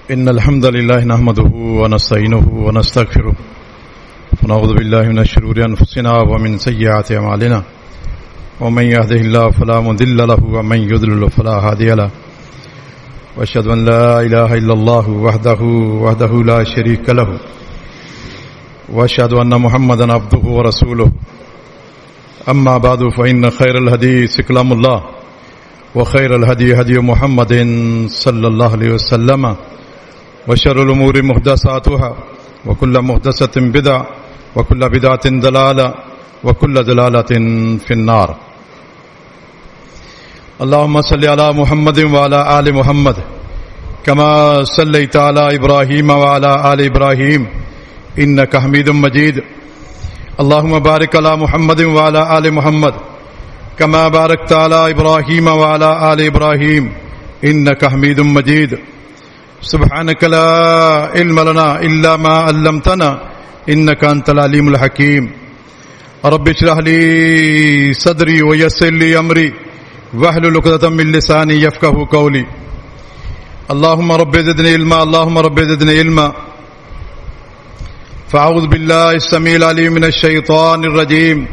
إن الحمد لله نحمده ونستعينه ونستغفره ونعوذ بالله من شرور أنفسنا ومن سيئات أعمالنا ومن يهده الله فلا مضل له ومن يضلل فلا هادي له وأشهد أن لا إله إلا الله وحده لا شريك له وأشهد أن محمدا عبده ورسوله أما بعد فإن خير الحديث كلام الله وخير الهدي هدي محمد صلى الله عليه وسلم وشر الأمور محدثاتها وكل محدثة بدعة وكل بدعة ضلالة وكل ضلالة في النار. اللهم صل على محمد وعلى آل محمد كما صليت على إبراهيم وعلى آل إبراهيم إنك حميد مجيد. اللهم بارك على محمد وعلى آل محمد كما باركت على إبراهيم وعلى آل إبراهيم إنك حميد مجيد. سبحانك لا علم لنا إلا ما علمتنا إنك أنت العليم الحكيم. رب اشرح لي صدري ويسر لي أمري واحلل عقدة من لساني يفقهوا قولي. اللهم رب زدني علما اللهم رب زدني علما. فأعوذ بالله السميع العليم من الشيطان الرجيم.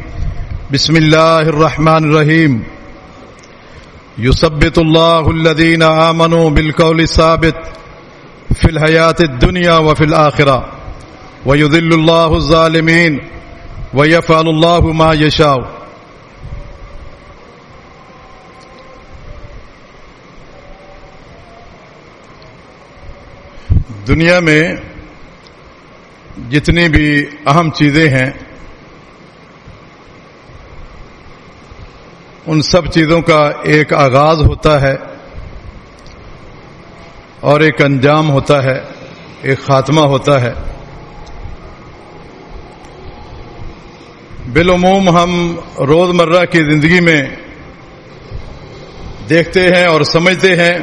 بسم الله الرحمن الرحيم. يثبت الله الذين آمنوا بالقول الثابت في الحياة الدنيا وفي الآخرة ويذل الله الظالمين ويفعل الله ما يشاء. دنیا میں جتنی بھی اہم چیزیں ہیں ان سب چیزوں کا ایک آغاز ہوتا ہے اور ایک انجام ہوتا ہے، ایک خاتمہ ہوتا ہے. بالعموم ہم روزمرہ کی زندگی میں دیکھتے ہیں اور سمجھتے ہیں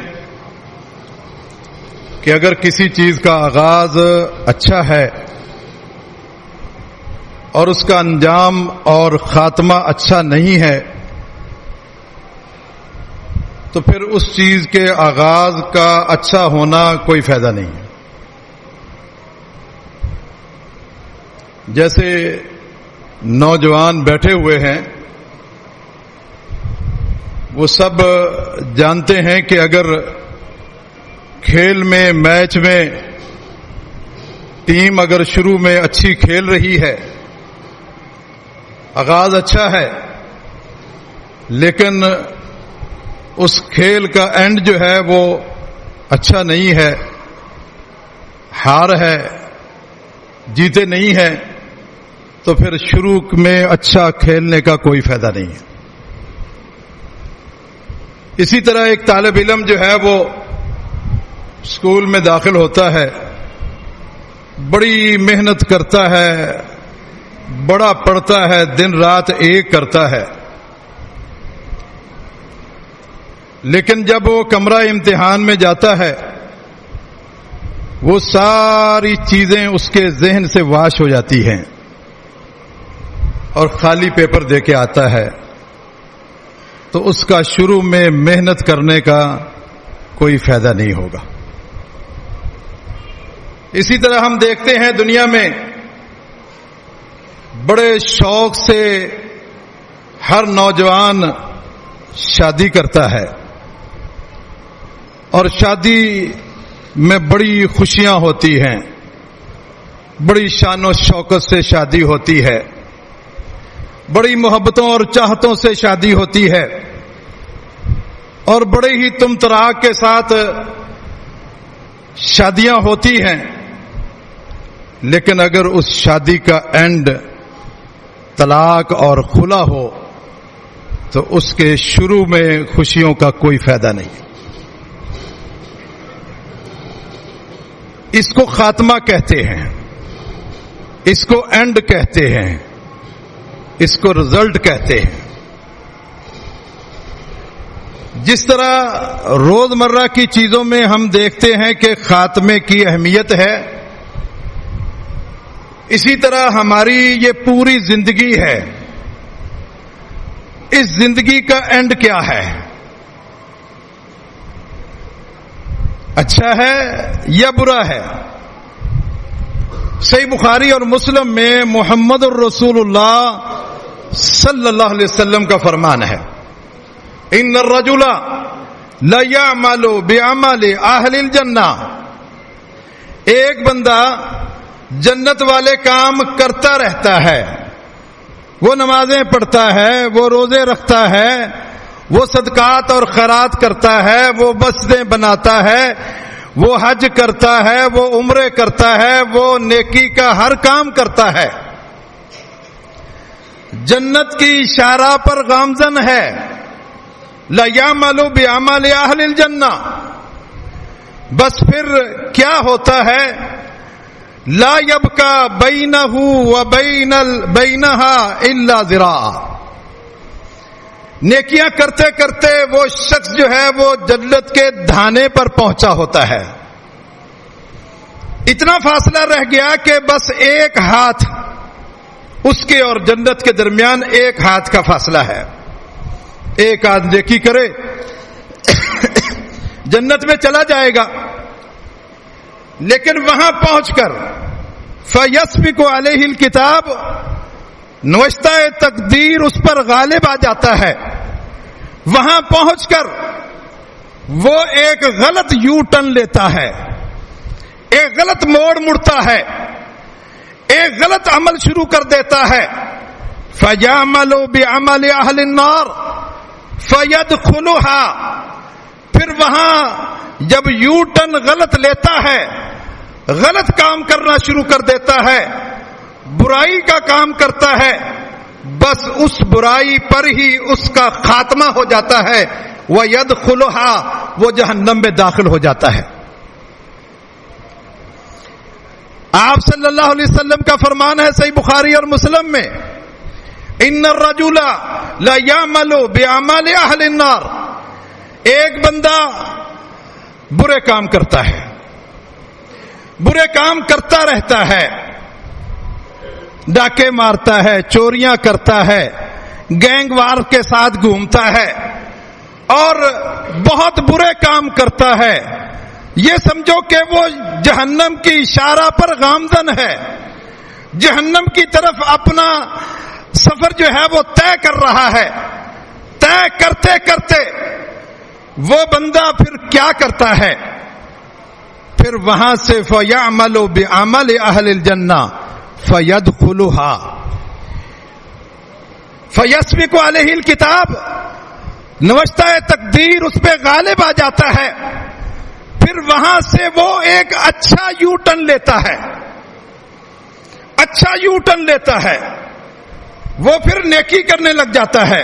کہ اگر کسی چیز کا آغاز اچھا ہے اور اس کا انجام اور خاتمہ اچھا نہیں ہے تو پھر اس چیز کے آغاز کا اچھا ہونا کوئی فائدہ نہیں ہے. جیسے نوجوان بیٹھے ہوئے ہیں، وہ سب جانتے ہیں کہ اگر کھیل میں، میچ میں ٹیم اگر شروع میں اچھی کھیل رہی ہے، آغاز اچھا ہے، لیکن اس کھیل کا اینڈ جو ہے وہ اچھا نہیں ہے، ہار ہے، جیتے نہیں ہے، تو پھر شروع میں اچھا کھیلنے کا کوئی فائدہ نہیں ہے. اسی طرح ایک طالب علم جو ہے وہ اسکول میں داخل ہوتا ہے، بڑی محنت کرتا ہے، بڑا پڑھتا ہے، دن رات ایک کرتا ہے، لیکن جب وہ کمرہ امتحان میں جاتا ہے وہ ساری چیزیں اس کے ذہن سے واش ہو جاتی ہیں اور خالی پیپر دے کے آتا ہے، تو اس کا شروع میں محنت کرنے کا کوئی فائدہ نہیں ہوگا. اسی طرح ہم دیکھتے ہیں دنیا میں بڑے شوق سے ہر نوجوان شادی کرتا ہے اور شادی میں بڑی خوشیاں ہوتی ہیں، بڑی شان و شوکت سے شادی ہوتی ہے، بڑی محبتوں اور چاہتوں سے شادی ہوتی ہے اور بڑے ہی تمتراک کے ساتھ شادیاں ہوتی ہیں. لیکن اگر اس شادی کا اینڈ طلاق اور خلا ہو تو اس کے شروع میں خوشیوں کا کوئی فائدہ نہیں. اس کو خاتمہ کہتے ہیں، اس کو اینڈ کہتے ہیں، اس کو رزلٹ کہتے ہیں. جس طرح روزمرہ کی چیزوں میں ہم دیکھتے ہیں کہ خاتمے کی اہمیت ہے، اسی طرح ہماری یہ پوری زندگی ہے. اس زندگی کا اینڈ کیا ہے؟ اچھا ہے یا برا ہے؟ صحیح بخاری اور مسلم میں محمد الرسول اللہ صلی اللہ علیہ وسلم کا فرمان ہے، ان الرجل لا يعمل بعمل اہل الجنہ، ایک بندہ جنت والے کام کرتا رہتا ہے، وہ نمازیں پڑھتا ہے، وہ روزے رکھتا ہے، وہ صدقات اور خیرات کرتا ہے، وہ مسجدیں بناتا ہے، وہ حج کرتا ہے، وہ عمرے کرتا ہے، وہ نیکی کا ہر کام کرتا ہے، جنت کی اشارہ پر گامزن ہے، لا یعمل بعمل اہل الجنہ، بس پھر کیا ہوتا ہے؟ لا یبقى بینہ بینہا الا ذراع، نیکیاں کرتے کرتے وہ شخص جو ہے وہ جنت کے دھانے پر پہنچا ہوتا ہے، اتنا فاصلہ رہ گیا کہ بس ایک ہاتھ اس کے اور جنت کے درمیان ایک ہاتھ کا فاصلہ ہے، ایک آدمی نیکی کرے جنت میں چلا جائے گا، لیکن وہاں پہنچ کر فَيَسْبِقُ عَلَيْهِ الْكِتَابُ، نوشتہ تقدیر اس پر غالب آ جاتا ہے، وہاں پہنچ کر وہ ایک غلط یو ٹرن لیتا ہے، ایک غلط موڑ مڑتا ہے، ایک غلط عمل شروع کر دیتا ہے، فَيَعْمَلُ بِعَمَلِ أَهْلِ النَّارِ فَيَدْخُلُهَا، پھر وہاں جب یو ٹرن غلط لیتا ہے، غلط کام کرنا شروع کر دیتا ہے، برائی کا کام کرتا ہے، بس اس برائی پر ہی اس کا خاتمہ ہو جاتا ہے، وَيَدْخُلُهَا، وہ جہنم میں داخل ہو جاتا ہے۔ آپ صلی اللہ علیہ وسلم کا فرمان ہے صحیح بخاری اور مسلم میں، ان الرجل لا يعمل بعمل اہل النار، ایک بندہ برے کام کرتا ہے، برے کام کرتا رہتا ہے، ڈاکے مارتا ہے، چوریاں کرتا ہے، گینگ وار کے ساتھ گھومتا ہے اور بہت برے کام کرتا ہے، یہ سمجھو کہ وہ جہنم کی اشارہ پر گامزن ہے، جہنم کی طرف اپنا سفر جو ہے وہ طے کر رہا ہے، طے کرتے کرتے وہ بندہ پھر کیا کرتا ہے؟ پھر وہاں سے فَيَعْمَلُ بِعَمَلِ أَهْلِ الْجَنَّةِ فَيَدْخُلُهَا، فَيَسْبِقُ عَلَيْهِ الْكِتَابُ، نوشتہ تقدیر اس پہ غالب آ جاتا ہے، پھر وہاں سے وہ ایک اچھا یو ٹرن لیتا ہے، اچھا یو ٹرن لیتا ہے، وہ پھر نیکی کرنے لگ جاتا ہے،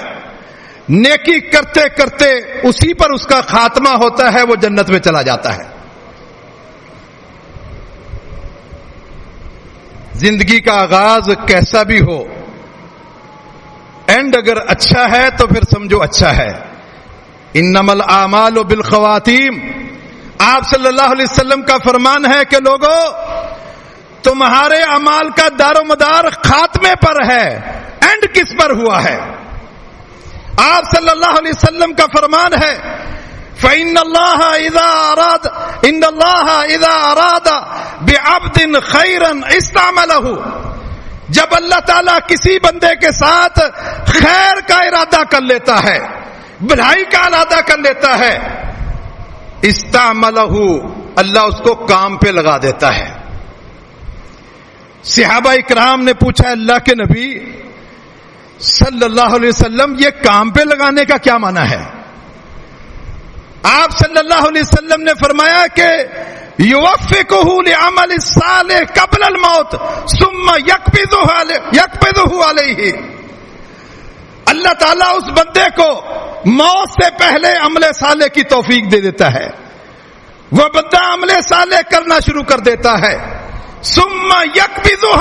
نیکی کرتے کرتے اسی پر اس کا خاتمہ ہوتا ہے، وہ جنت میں چلا جاتا ہے۔ زندگی کا آغاز کیسا بھی ہو، اینڈ اگر اچھا ہے تو پھر سمجھو اچھا ہے۔ انما الاعمال بالخواتیم، آپ صلی اللہ علیہ وسلم کا فرمان ہے کہ لوگوں تمہارے اعمال کا دار و مدار خاتمے پر ہے، اینڈ کس پر ہوا ہے؟ آپ صلی اللہ علیہ وسلم کا فرمان ہے فَإِنَّ اللَّهَ إِذَا أَرَادَ بِعَبْدٍ خَيْرًا اسْتَعْمَلَهُ، جب اللہ تعالیٰ کسی بندے کے ساتھ خیر کا ارادہ کر لیتا ہے، بھلائی کا ارادہ کر لیتا ہے، استعملہ، اللہ اس کو کام پہ لگا دیتا ہے۔ صحابہ اکرام نے پوچھا اللہ کے نبی صلی اللہ علیہ وسلم یہ کام پہ لگانے کا کیا معنی ہے؟ آپ صلی اللہ علیہ وسلم نے فرمایا کہ یوفقہ لعمل الصالح قبل الموت ثم یقبضہ علیہ، اللہ تعالیٰ اس بندے کو موت سے پہلے عمل صالح کی توفیق دے دیتا ہے، وہ بندہ عمل صالح کرنا شروع کر دیتا ہے، ثم یقبضہ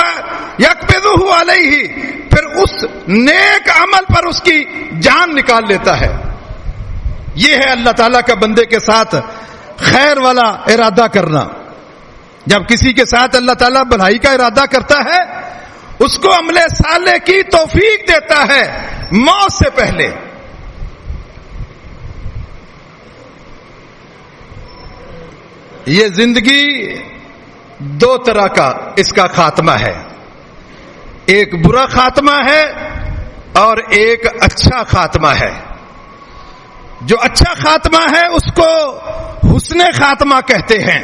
علیہ، پھر اس نیک عمل پر اس کی جان نکال لیتا ہے۔ یہ ہے اللہ تعالیٰ کا بندے کے ساتھ خیر والا ارادہ کرنا۔ جب کسی کے ساتھ اللہ تعالیٰ بھلائی کا ارادہ کرتا ہے اس کو عمل صالح کی توفیق دیتا ہے موت سے پہلے۔ یہ زندگی دو طرح کا اس کا خاتمہ ہے، ایک برا خاتمہ ہے اور ایک اچھا خاتمہ ہے۔ جو اچھا خاتمہ ہے اس کو حسن خاتمہ کہتے ہیں،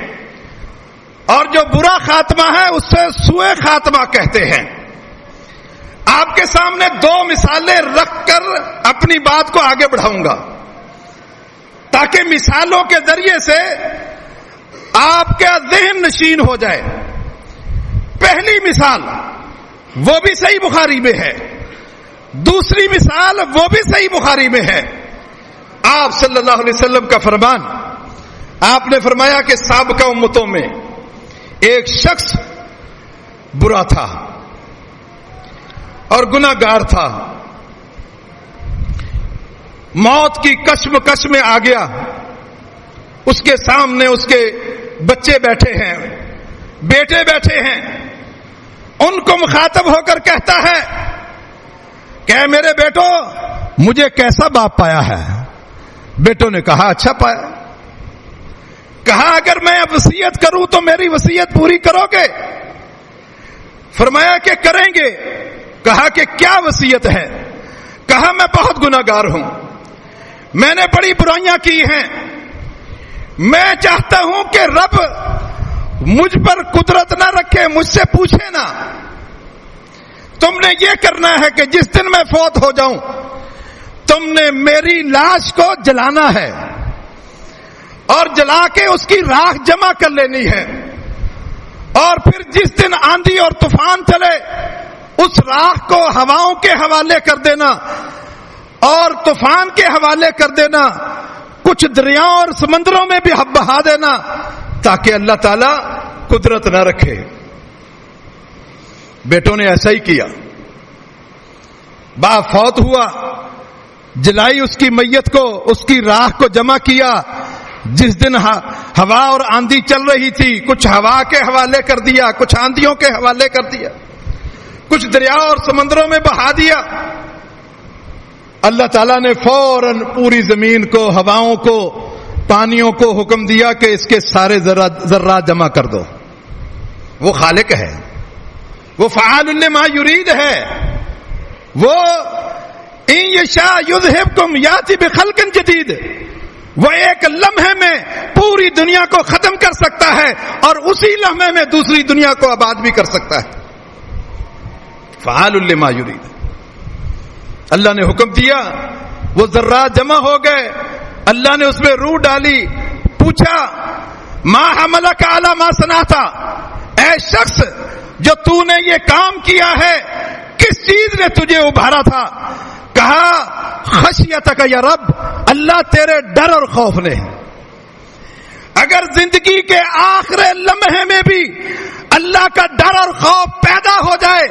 اور جو برا خاتمہ ہے اس سے سوء خاتمہ کہتے ہیں۔ آپ کے سامنے دو مثالیں رکھ کر اپنی بات کو آگے بڑھاؤں گا تاکہ مثالوں کے ذریعے سے آپ کا ذہن نشین ہو جائے۔ پہلی مثال وہ بھی صحیح بخاری میں ہے، دوسری مثال وہ بھی صحیح بخاری میں ہے۔ آپ صلی اللہ علیہ وسلم کا فرمان، آپ نے فرمایا کہ سابقہ امتوں میں ایک شخص برا تھا اور گناہگار تھا، موت کی کشمکش میں آ گیا، اس کے سامنے اس کے بچے بیٹھے ہیں، بیٹے بیٹھے ہیں، ان کو مخاطب ہو کر کہتا ہے کہ میرے بیٹو مجھے کیسا باپ پایا ہے؟ بیٹوں نے کہا اچھا پایا۔ کہا اگر میں وصیت کروں تو میری وصیت پوری کرو گے؟ فرمایا کہ کریں گے۔ کہا کہ کیا وصیت ہے؟ کہا میں بہت گناہگار ہوں، میں نے بڑی برائیاں کی ہیں، میں چاہتا ہوں کہ رب مجھ پر قدرت نہ رکھے، مجھ سے پوچھے نہ، تم نے یہ کرنا ہے کہ جس دن میں فوت ہو جاؤں تم نے میری لاش کو جلانا ہے اور جلا کے اس کی راکھ جمع کر لینی ہے، اور پھر جس دن آندھی اور طوفان چلے اس راکھ کو ہواؤں کے حوالے کر دینا اور طوفان کے حوالے کر دینا، کچھ دریاؤں اور سمندروں میں بھی بہا دینا تاکہ اللہ تعالی قدرت نہ رکھے۔ بیٹوں نے ایسا ہی کیا، باپ فوت ہوا، جلائی اس کی میت کو، اس کی راکھ کو جمع کیا۔ جس دن ہوا اور آندھی چل رہی تھی کچھ ہوا کے حوالے کر دیا، کچھ آندھیوں کے حوالے کر دیا، کچھ دریا اور سمندروں میں بہا دیا۔ اللہ تعالیٰ نے فوراً پوری زمین کو، ہواؤں کو، پانیوں کو حکم دیا کہ اس کے سارے ذرات جمع کر دو۔ وہ خالق ہے، وہ فعال لما یرید ہے، وہ ان یشاء یذہبکم یاتی بخلق جدید، وہ ایک لمحے میں پوری دنیا کو ختم کر سکتا ہے اور اسی لمحے میں دوسری دنیا کو آباد بھی کر سکتا ہے۔ فعال لما یرید، اللہ نے حکم دیا، وہ ذرات جمع ہو گئے، اللہ نے اس میں روح ڈالی، پوچھا ما حملک علی ما صنعت، اے شخص جو تو نے یہ کام کیا ہے کس چیز نے تجھے ابھارا تھا؟ کہا خشیتک یا رب، اللہ تیرے ڈر اور خوف نے۔ اگر زندگی کے آخری لمحے میں بھی اللہ کا ڈر اور خوف پیدا ہو جائے،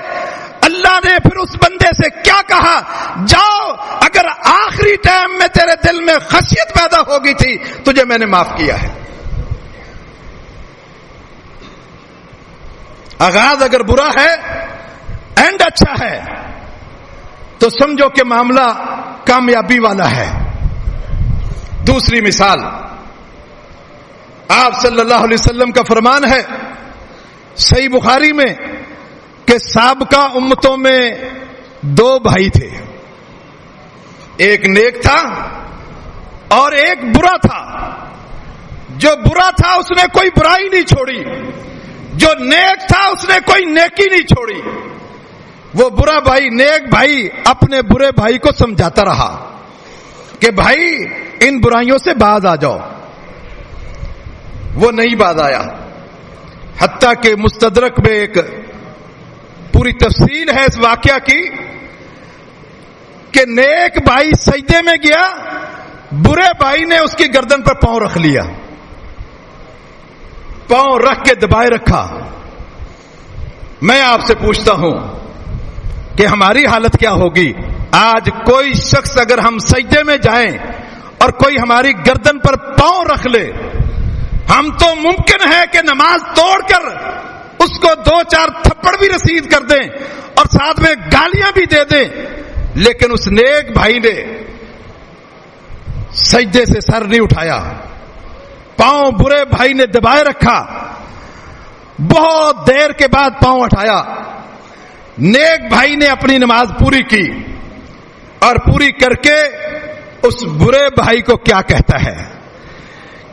اللہ نے پھر اس بندے سے کیا کہا؟ جاؤ، اگر آخری ٹائم میں تیرے دل میں خشیت پیدا ہو گئی تھی تجھے میں نے معاف کیا ہے۔ آغاز اگر برا ہے، اینڈ اچھا ہے، تو سمجھو کہ معاملہ کامیابی والا ہے۔ دوسری مثال، آپ صلی اللہ علیہ وسلم کا فرمان ہے صحیح بخاری میں کہ سابقہ امتوں میں دو بھائی تھے، ایک نیک تھا اور ایک برا تھا۔ جو برا تھا اس نے کوئی برائی نہیں چھوڑی، جو نیک تھا اس نے کوئی نیکی نہیں چھوڑی۔ وہ برا بھائی نیک بھائی اپنے برے بھائی کو سمجھاتا رہا کہ بھائی ان برائیوں سے باز آ جاؤ، وہ نہیں باز آیا، حتیٰ کہ مستدرک میں ایک پوری تفصیل ہے اس واقعہ کی کہ نیک بھائی سجدے میں گیا، برے بھائی نے اس کی گردن پر پاؤں رکھ لیا، پاؤں رکھ کے دبائے رکھا۔ میں آپ سے پوچھتا ہوں کہ ہماری حالت کیا ہوگی؟ آج کوئی شخص اگر ہم سجدے میں جائیں اور کوئی ہماری گردن پر پاؤں رکھ لے، ہم تو ممکن ہے کہ نماز توڑ کر اس کو 2-4 تھپڑ بھی رسید کر دیں اور ساتھ میں گالیاں بھی دے دیں، لیکن اس نیک بھائی نے سجدے سے سر نہیں اٹھایا، پاؤں برے بھائی نے دبائے رکھا، بہت دیر کے بعد پاؤں اٹھایا، نیک بھائی نے اپنی نماز پوری کی اور پوری کر کے اس برے بھائی کو کیا کہتا ہے؟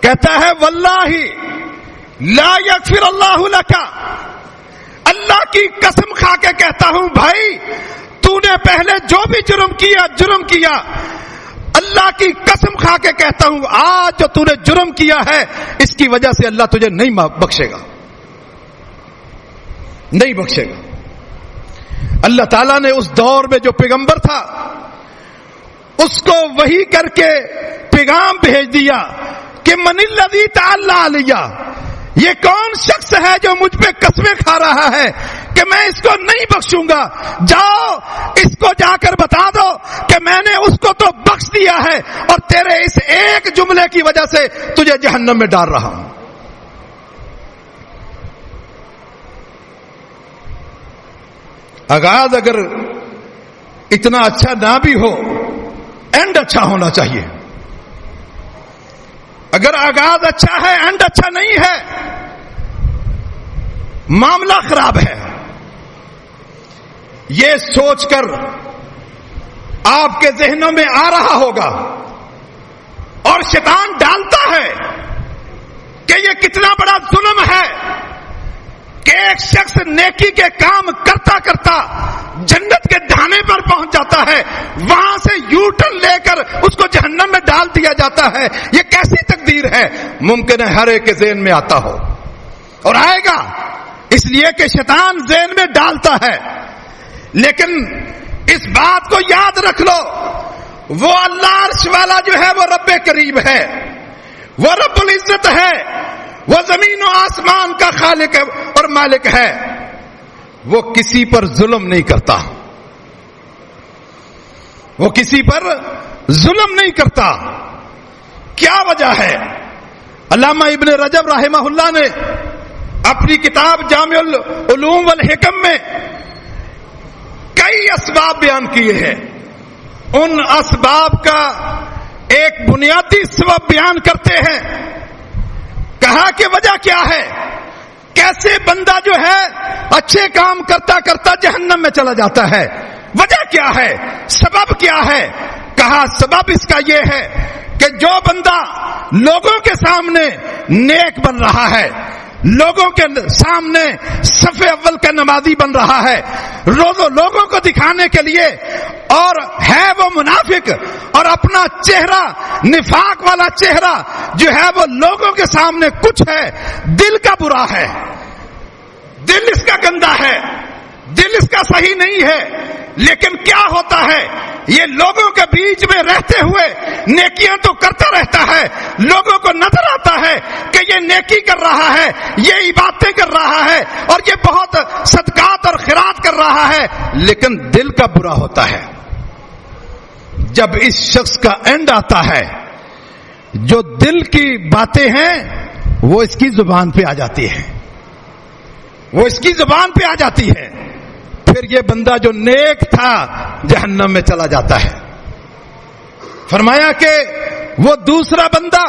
کہتا ہے واللہ لا یغفر اللہ لک، اللہ کی قسم کھا کے کہتا ہوں بھائی تو نے پہلے جو بھی جرم کیا اللہ کی قسم کھا کے کہتا ہوں آج جو تو نے جرم کیا ہے اس کی وجہ سے اللہ تجھے نہیں بخشے گا، نہیں بخشے گا۔ اللہ تعالیٰ نے اس دور میں جو پیغمبر تھا اس کو وحی کر کے پیغام بھیج دیا کہ من الذی تعالی علیہ، یہ کون شخص ہے جو مجھ پہ قسمیں کھا رہا ہے کہ میں اس کو نہیں بخشوں گا، جاؤ اس کو جا کر بتا دو کہ میں نے اس کو تو بخش دیا ہے اور تیرے اس ایک جملے کی وجہ سے تجھے جہنم میں ڈال رہا ہوں۔ آغاز اگر اتنا اچھا نہ بھی ہو، اینڈ اچھا ہونا چاہیے۔ اگر آغاز اچھا ہے اینڈ اچھا نہیں ہے، معاملہ خراب ہے۔ یہ سوچ کر آپ کے ذہنوں میں آ رہا ہوگا اور شیطان ڈالتا ہے کہ یہ کتنا بڑا ظلم ہے کہ ایک شخص نیکی کے کام کرتا کرتا جنت کے ڈھانے پر پہنچ جاتا ہے، وہاں سے یو ٹرن لے کر اس کو جہنم میں ڈال دیا جاتا ہے۔ یہ کیسی تقدیر ہے؟ ممکن ہے ہر ایک کے ذہن میں آتا ہو اور آئے گا، اس لیے کہ شیطان ذہن میں ڈالتا ہے۔ لیکن اس بات کو یاد رکھ لو، وہ اللہ عرش والا جو ہے وہ رب کریم ہے، وہ رب العزت ہے، وہ زمین و آسمان کا خالق اور مالک ہے، وہ کسی پر ظلم نہیں کرتا، وہ کسی پر ظلم نہیں کرتا۔ کیا وجہ ہے؟ علامہ ابن رجب رحمہ اللہ نے اپنی کتاب جامع العلوم والحکم میں کئی اسباب بیان کیے ہیں۔ ان اسباب کا ایک بنیادی سبب بیان کرتے ہیں، کہا کہ وجہ کیا ہے، کیسے بندہ جو ہے اچھے کام کرتا کرتا جہنم میں چلا جاتا ہے، وجہ کیا ہے، سبب کیا ہے؟ کہا سبب اس کا یہ ہے کہ جو بندہ لوگوں کے سامنے نیک بن رہا ہے، لوگوں کے سامنے صف اول کا نمازی بن رہا ہے، لوگوں کو دکھانے کے لیے، اور ہے وہ منافق اور اپنا چہرہ نفاق والا چہرہ جو ہے وہ لوگوں کے سامنے کچھ ہے، دل کا برا ہے، دل اس کا گندا ہے، دل اس کا صحیح نہیں ہے، لیکن کیا ہوتا ہے، یہ لوگوں کے بیچ میں رہتے ہوئے نیکیاں تو کرتا رہتا ہے، لوگوں کو نظر آتا ہے کہ یہ نیکی کر رہا ہے، یہ عبادتیں کر رہا ہے اور یہ بہت صدقات اور خیرات کر رہا ہے، لیکن دل کا برا ہوتا ہے۔ جب اس شخص کا اینڈ آتا ہے، جو دل کی باتیں ہیں وہ اس کی زبان پہ آ جاتی ہے، وہ اس کی زبان پہ آ جاتی ہے، پھر یہ بندہ جو نیک تھا جہنم میں چلا جاتا ہے۔ فرمایا کہ وہ دوسرا بندہ،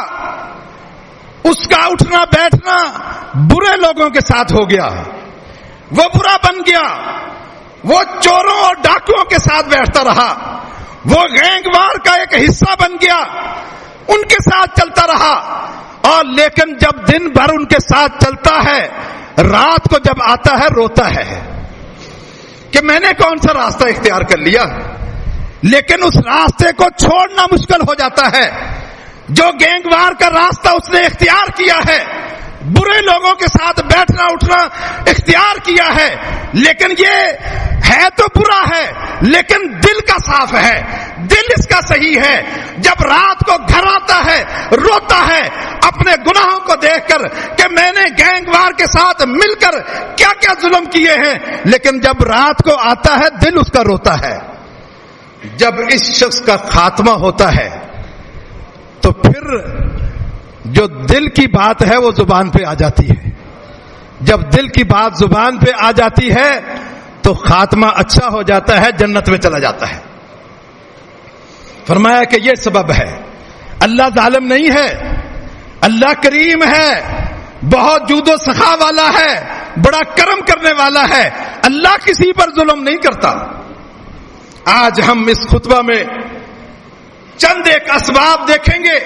اس کا اٹھنا بیٹھنا برے لوگوں کے ساتھ ہو گیا، وہ برا بن گیا، وہ چوروں اور ڈاکوؤں کے ساتھ بیٹھتا رہا، وہ گینگ وار کا ایک حصہ بن گیا، ان کے ساتھ چلتا رہا، اور لیکن جب دن بھر ان کے ساتھ چلتا ہے، رات کو جب آتا ہے روتا ہے کہ میں نے کون سا راستہ اختیار کر لیا، لیکن اس راستے کو چھوڑنا مشکل ہو جاتا ہے۔ جو گینگ وار کا راستہ اس نے اختیار کیا ہے، برے لوگوں کے ساتھ بیٹھنا اٹھنا اختیار کیا ہے، لیکن یہ ہے تو برا ہے لیکن دل کا صاف ہے، دل اس کا صحیح ہے۔ جب رات کو گھر آتا ہے روتا ہے اپنے گناہوں کو دیکھ کر کہ میں نے گینگ وار کے ساتھ مل کر کیا کیا ظلم کیے ہیں، لیکن جب رات کو آتا ہے دل اس کا روتا ہے۔ جب اس شخص کا خاتمہ ہوتا ہے تو پھر جو دل کی بات ہے وہ زبان پہ آ جاتی ہے، جب دل کی بات زبان پہ آ جاتی ہے تو خاتمہ اچھا ہو جاتا ہے، جنت میں چلا جاتا ہے۔ فرمایا کہ یہ سبب ہے، اللہ ظالم نہیں ہے، اللہ کریم ہے، بہت جود و سخا والا ہے، بڑا کرم کرنے والا ہے، اللہ کسی پر ظلم نہیں کرتا۔ آج ہم اس خطبہ میں چند ایک اسباب دیکھیں گے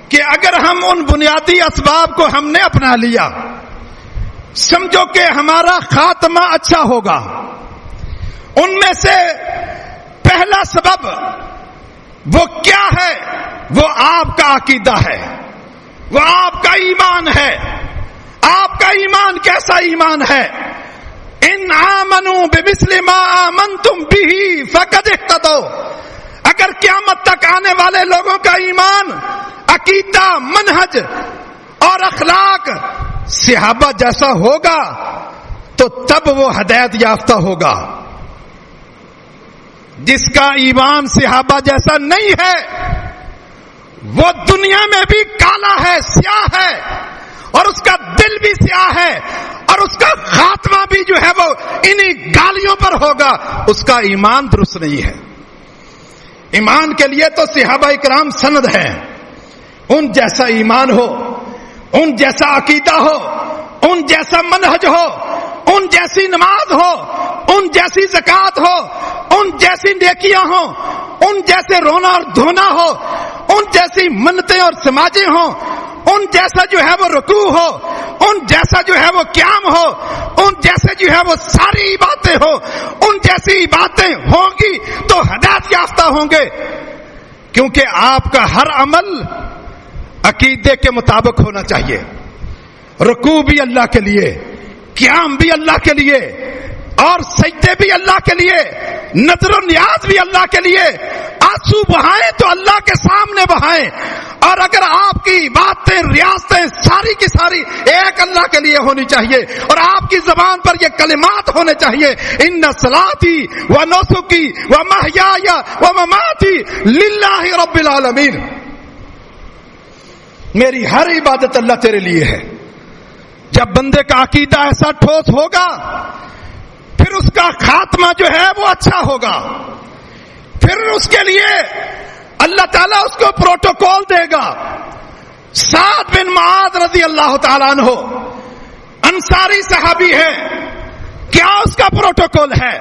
کہ اگر ہم ان بنیادی اسباب کو ہم نے اپنا لیا، سمجھو کہ ہمارا خاتمہ اچھا ہوگا۔ ان میں سے پہلا سبب وہ کیا ہے؟ وہ آپ کا عقیدہ ہے، وہ آپ کا ایمان ہے۔ آپ کا ایمان کیسا ایمان ہے؟ ان آمنوا بمثل ما آمنتم به فقد اهتدوا۔ اگر قیامت تک آنے والے لوگوں کا ایمان، عقیدہ، منہج اور اخلاق صحابہ جیسا ہوگا تو تب وہ ہدایت یافتہ ہوگا۔ جس کا ایمان صحابہ جیسا نہیں ہے وہ دنیا میں بھی کالا ہے، سیاہ ہے، اور اس کا دل بھی سیاہ ہے، اور اس کا خاتمہ بھی جو ہے وہ انہی گالیوں پر ہوگا۔ اس کا ایمان درست نہیں ہے۔ ایمان کے لیے تو صحابہ اکرام سند ہیں۔ ان جیسا ایمان ہو، ان جیسا عقیدہ ہو، ان جیسا منہج ہو، ان جیسی نماز ہو، ان جیسی زکوٰۃ ہو، ان جیسی نیکیاں ہوں، ان جیسے رونا اور دھونا ہو، ان جیسی منتیں اور سماجیں ہوں، ان جیسا جو ہے وہ رکوع ہو، ان جیسا جو ہے وہ قیام ہو، ان جیسے جو ہے وہ ساری عبادتیں ہو، ان جیسی عبادتیں ہوں گی تو ہدایت یافتہ ہوں گے۔ کیونکہ آپ کا ہر عمل عقیدے کے مطابق ہونا چاہیے۔ رکوع بھی اللہ کے لیے، قیام بھی اللہ کے لیے، اور سجدے بھی اللہ کے لیے، نظر و نیاز بھی اللہ کے لیے۔ آنسو بہائیں تو اللہ کے سامنے بہائیں، اور اگر آپ کی باتیں، ریاستیں ساری کی ساری ایک اللہ کے لیے ہونی چاہیے، اور آپ کی زبان پر یہ کلمات ہونے چاہیے، ان صلاتی و نسکی و محیای و مماتی للہ رب العالمین۔ میری ہر عبادت اللہ تیرے لیے ہے۔ جب بندے کا عقیدہ ایسا ٹھوس ہوگا پھر اس کا خاتمہ جو ہے وہ اچھا ہوگا۔ پھر اس کے لیے اللہ تعالیٰ اس کو پروٹوکول دے گا۔ سعد بن معاذ رضی اللہ تعالیٰ عنہ انصاری صحابی ہے، کیا اس کا پروٹوکول ہے؟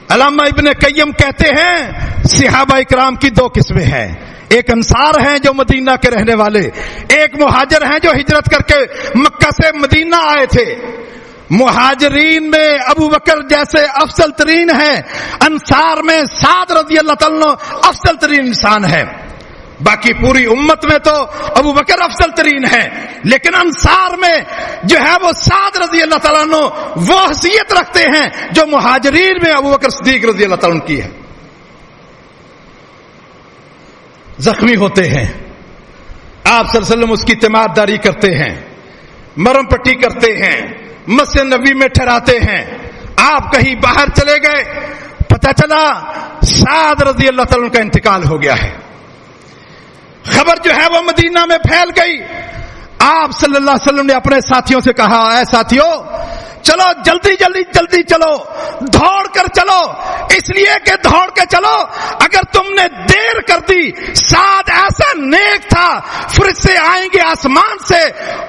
علامہ ابن قیم کہتے ہیں صحابہ اکرام کی دو قسمیں ہیں، ایک انصار ہیں جو مدینہ کے رہنے والے، ایک مہاجر ہیں جو ہجرت کر کے مکہ سے مدینہ آئے تھے۔ مہاجرین میں ابو بکر جیسے افضل ترین ہیں، انصار میں سعد رضی اللہ تعالیٰ افضل ترین انسان ہے۔ باقی پوری امت میں تو ابو بکر افضل ترین ہے، لیکن انصار میں جو ہے وہ سعد رضی اللہ تعالیٰ عنہ وہ حیثیت رکھتے ہیں جو مہاجرین میں ابو بکر صدیق رضی اللہ تعالیٰ عنہ کی ہے۔ زخمی ہوتے ہیں، آپ صلی اللہ علیہ وسلم اس کی تیمارداری کرتے ہیں، مرم پٹی کرتے ہیں، مسجد نبوی میں ٹھہراتے ہیں۔ آپ کہیں باہر چلے گئے، پتہ چلا سعد رضی اللہ تعالیٰ عنہ کا انتقال ہو گیا ہے۔ خبر جو ہے وہ مدینہ میں پھیل گئی۔ آپ صلی اللہ علیہ وسلم نے اپنے ساتھیوں سے کہا، اے ساتھیوں چلو جلدی جلدی جلدی چلو، دوڑ کر چلو، اس لیے کہ دوڑ کے چلو، اگر تم نے دیر کر دی سعد ایسا نیک تھا، فرشتے آئیں گے آسمان سے،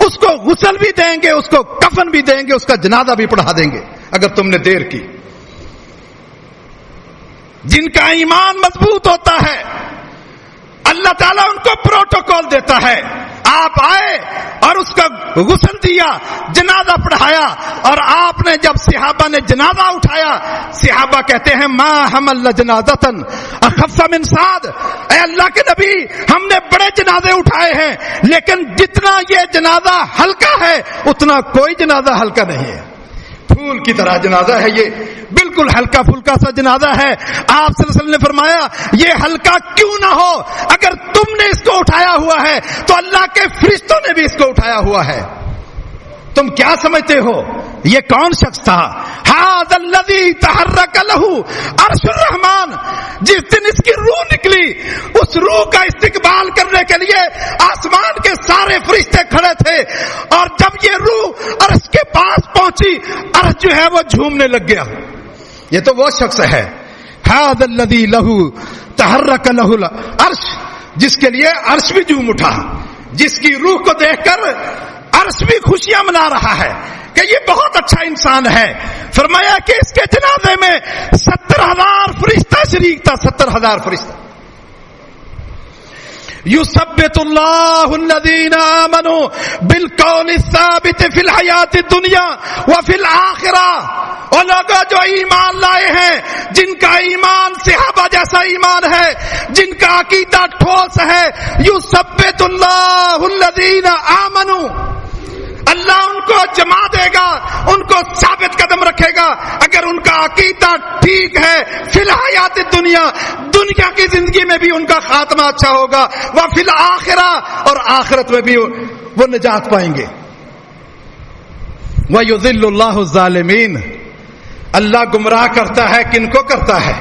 اس کو غسل بھی دیں گے، اس کو کفن بھی دیں گے، اس کا جنازہ بھی پڑھا دیں گے اگر تم نے دیر کی۔ جن کا ایمان مضبوط ہوتا ہے اللہ تعالیٰ ان کو پروٹوکول دیتا ہے۔ آپ آئے اور اس کا غسل دیا، جنازہ پڑھایا، اور آپ نے جب صحابہ نے جنازہ اٹھایا، صحابہ کہتے ہیں ما حملنا جنازۃ اخف من سعد، اے اللہ کے نبی ہم نے بڑے جنازے اٹھائے ہیں لیکن جتنا یہ جنازہ ہلکا ہے اتنا کوئی جنازہ ہلکا نہیں ہے۔ پھول کی طرح جنازہ ہے، یہ بالکل ہلکا پھلکا سا جنازہ ہے۔ آپ صلی اللہ علیہ وسلم نے فرمایا یہ ہلکا کیوں نہ ہو، اگر تم نے اس کو اٹھایا ہوا ہے تو اللہ کے فرشتوں نے بھی اس کو اٹھایا ہوا ہے۔ تم کیا سمجھتے ہو یہ کون شخص تھا؟ ھذا الذی تحرک لہ عرش الرحمن، جس دن اس کی روح نکلی اس روح کا استقبال کرنے کے لیے آسمان کے سارے فرشتے کھڑے تھے، اور جب یہ روح عرش کے پاس پہنچی عرش جو ہے وہ جھومنے لگ گیا۔ یہ تو وہ شخص ہے ھذا الذی لہ تحرک لہ العرش، جس کے لیے عرش بھی جھوم اٹھا۔ جس کی روح کو دیکھ کر عرش بھی خوشیاں منا رہا ہے کہ یہ بہت اچھا انسان ہے. فرمایا کہ اس کے جنازے میں 70,000 فرشتہ شریک تھا. 70,000 فرشتہ. یثبت اللہ الذین آمنوا بالقول الثابت فی الحیات الدنیا وفی الآخرہ. اور لوگوں جو ایمان لائے ہیں، جن کا ایمان صحابہ جیسا ایمان ہے، جن کا عقیدہ ٹھوس ہے، یثبت اللہ الذین آمنوا، اللہ ان کو جما دے گا، ان کو ثابت قدم رکھے گا اگر ان کا عقیدہ ٹھیک ہے. فی الحیات الدنیا، دنیا کی زندگی میں بھی ان کا خاتمہ اچھا ہوگا، وفی الآخرہ، اور آخرت میں بھی وہ نجات پائیں گے. وَيُذِلُّ اللَّهُ الظَّالِمِينَ، اللہ گمراہ کرتا ہے. کن کو کرتا ہے؟